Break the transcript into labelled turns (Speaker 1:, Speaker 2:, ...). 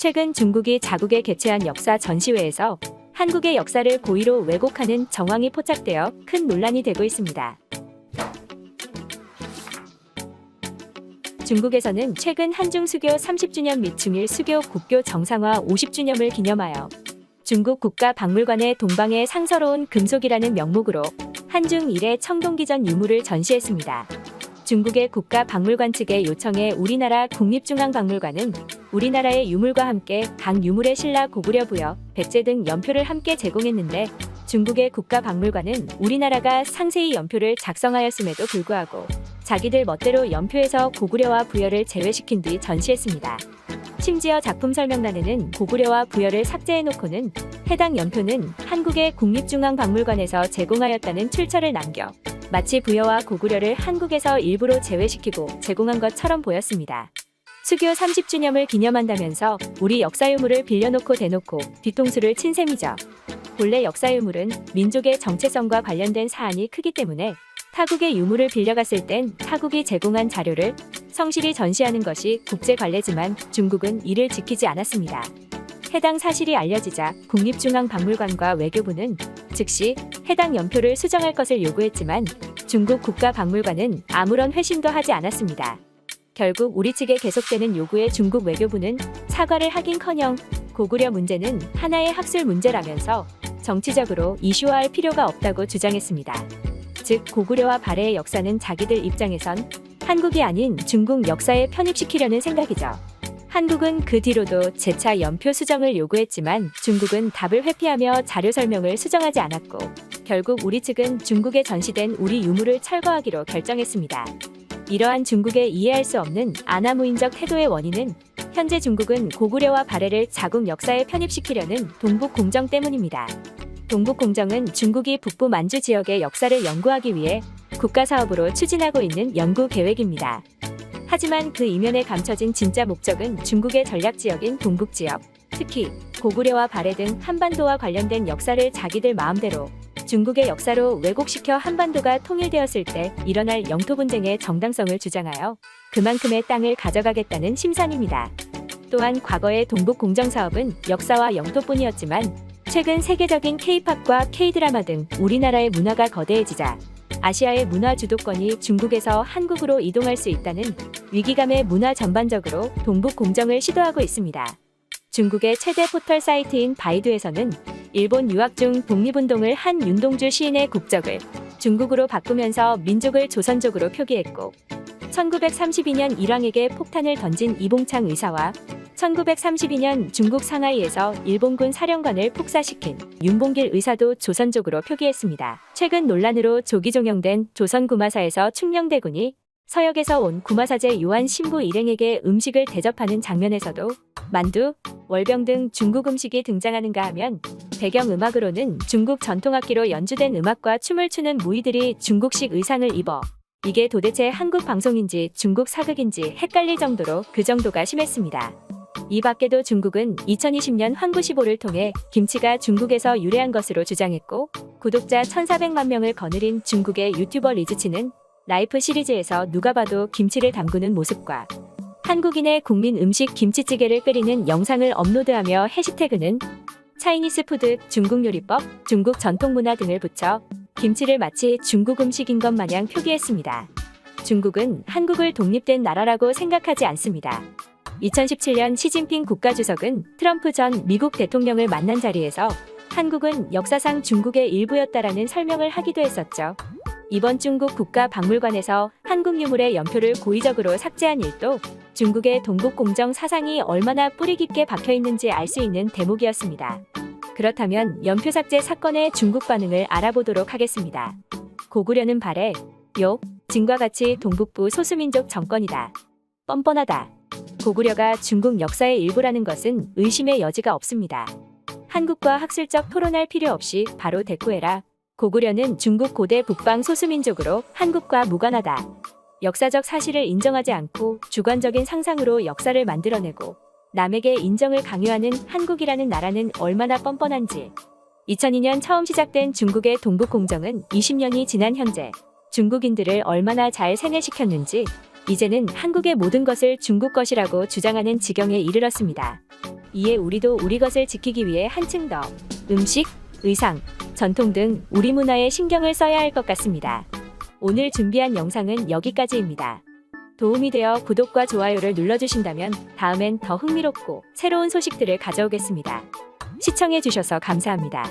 Speaker 1: 최근 중국이 자국에 개최한 역사 전시회에서 한국의 역사를 고의로 왜곡하는 정황이 포착되어 큰 논란이 되고 있습니다. 중국에서는 최근 한중 수교 30주년 및 중일 수교 국교 정상화 50주년을 기념하여 중국 국가박물관의 동방의 상서로운 금속이라는 명목으로 한중 일의 청동기전 유물을 전시했습니다. 중국의 국가박물관 측의 요청에 우리나라 국립중앙박물관은 우리나라의 유물과 함께 각 유물의 신라 고구려 부여, 백제 등 연표를 함께 제공했는데 중국의 국가박물관은 우리나라가 상세히 연표를 작성하였음에도 불구하고 자기들 멋대로 연표에서 고구려와 부여를 제외시킨 뒤 전시했습니다. 심지어 작품 설명란에는 고구려와 부여를 삭제해놓고는 해당 연표는 한국의 국립중앙박물관에서 제공하였다는 출처를 남겨 마치 부여와 고구려를 한국에서 일부러 제외시키고 제공한 것처럼 보였습니다. 수교 30주년을 기념한다면서 우리 역사유물을 빌려놓고 대놓고 뒤통수를 친 셈이죠. 본래 역사유물은 민족의 정체성과 관련된 사안이 크기 때문에 타국의 유물을 빌려갔을 땐 타국이 제공한 자료를 성실히 전시하는 것이 국제관례지만 중국은 이를 지키지 않았습니다. 해당 사실이 알려지자 국립중앙박물관과 외교부는 즉시 해당 연표를 수정할 것을 요구했지만 중국 국가박물관은 아무런 회신도 하지 않았습니다. 결국 우리 측의 계속되는 요구에 중국 외교부는 사과를 하긴커녕 고구려 문제는 하나의 학술 문제라면서 정치적으로 이슈화할 필요가 없다고 주장했습니다. 즉 고구려와 발해의 역사는 자기들 입장에선 한국이 아닌 중국 역사에 편입시키려는 생각이죠. 한국은 그 뒤로도 재차 연표 수정을 요구했지만 중국은 답을 회피하며 자료 설명을 수정하지 않았고 결국 우리 측은 중국에 전시된 우리 유물을 철거하기로 결정했습니다. 이러한 중국의 이해할 수 없는 아나무인적 태도의 원인은 현재 중국은 고구려와 발해를 자국 역사에 편입시키려는 동북공정 때문입니다. 동북공정은 중국이 북부 만주 지역의 역사를 연구하기 위해 국가사업으로 추진하고 있는 연구 계획입니다. 하지만 그 이면에 감춰진 진짜 목적은 중국의 전략지역인 동북지역, 특히 고구려와 발해 등 한반도와 관련된 역사를 자기들 마음대로 중국의 역사로 왜곡시켜 한반도가 통일되었을 때 일어날 영토 분쟁의 정당성을 주장하여 그만큼의 땅을 가져가겠다는 심산입니다. 또한 과거의 동북공정사업은 역사와 영토뿐이었지만 최근 세계적인 K-팝과 K-드라마 등 우리나라의 문화가 거대해지자 아시아의 문화 주도권이 중국에서 한국으로 이동할 수 있다는 위기감에 문화 전반적으로 동북공정을 시도하고 있습니다. 중국의 최대 포털 사이트인 바이두에서는 일본 유학 중 독립운동을 한 윤동주 시인의 국적을 중국으로 바꾸면서 민족을 조선족으로 표기했고 1932년 일왕에게 폭탄을 던진 이봉창 의사와 1932년 중국 상하이에서 일본군 사령관을 폭사시킨 윤봉길 의사도 조선족으로 표기했습니다. 최근 논란으로 조기 종영된 조선구마사에서 충녕대군이 서역에서 온 구마사제 요한 신부 일행에게 음식을 대접하는 장면에서도 만두, 월병 등 중국 음식이 등장하는가 하면 배경음악으로는 중국 전통악기로 연주된 음악과 춤을 추는 무희들이 중국식 의상을 입어 이게 도대체 한국 방송인지 중국 사극인지 헷갈릴 정도로 그 정도가 심했습니다. 이 밖에도 중국은 2020년 황구시보를 통해 김치가 중국에서 유래한 것으로 주장했고 구독자 1,400만 명을 거느린 중국의 유튜버 리즈치는 라이프 시리즈에서 누가 봐도 김치를 담그는 모습과 한국인의 국민 음식 김치찌개를 끓이는 영상을 업로드하며 해시태그는 차이니스 푸드, 중국 요리법, 중국 전통문화 등을 붙여 김치를 마치 중국 음식인 것 마냥 표기했습니다. 중국은 한국을 독립된 나라라고 생각하지 않습니다. 2017년 시진핑 국가주석은 트럼프 전 미국 대통령을 만난 자리에서 한국은 역사상 중국의 일부였다라는 설명을 하기도 했었죠. 이번 중국 국가박물관에서 한국 유물의 연표를 고의적으로 삭제한 일도 중국의 동북공정 사상이 얼마나 뿌리 깊게 박혀있는지 알 수 있는 대목이었습니다. 그렇다면 연표 삭제 사건의 중국 반응을 알아보도록 하겠습니다. 고구려는 발해, 요, 진과 같이 동북부 소수민족 정권이다. 뻔뻔하다. 고구려가 중국 역사의 일부라는 것은 의심의 여지가 없습니다. 한국과 학술적 토론할 필요 없이 바로 대꾸해라. 고구려는 중국 고대 북방 소수민족으로 한국과 무관하다. 역사적 사실을 인정하지 않고 주관적인 상상으로 역사를 만들어내고 남에게 인정을 강요하는 한국이라는 나라는 얼마나 뻔뻔한지. 2002년 처음 시작된 중국의 동북공정은 20년이 지난 현재 중국인들을 얼마나 잘 세뇌시켰는지 이제는 한국의 모든 것을 중국 것이라고 주장하는 지경에 이르렀습니다. 이에 우리도 우리 것을 지키기 위해 한층 더 음식, 의상, 전통 등 우리 문화에 신경을 써야 할 것 같습니다. 오늘 준비한 영상은 여기까지입니다. 도움이 되어 구독과 좋아요를 눌러주신다면 다음엔 더 흥미롭고 새로운 소식들을 가져오겠습니다. 시청해주셔서 감사합니다.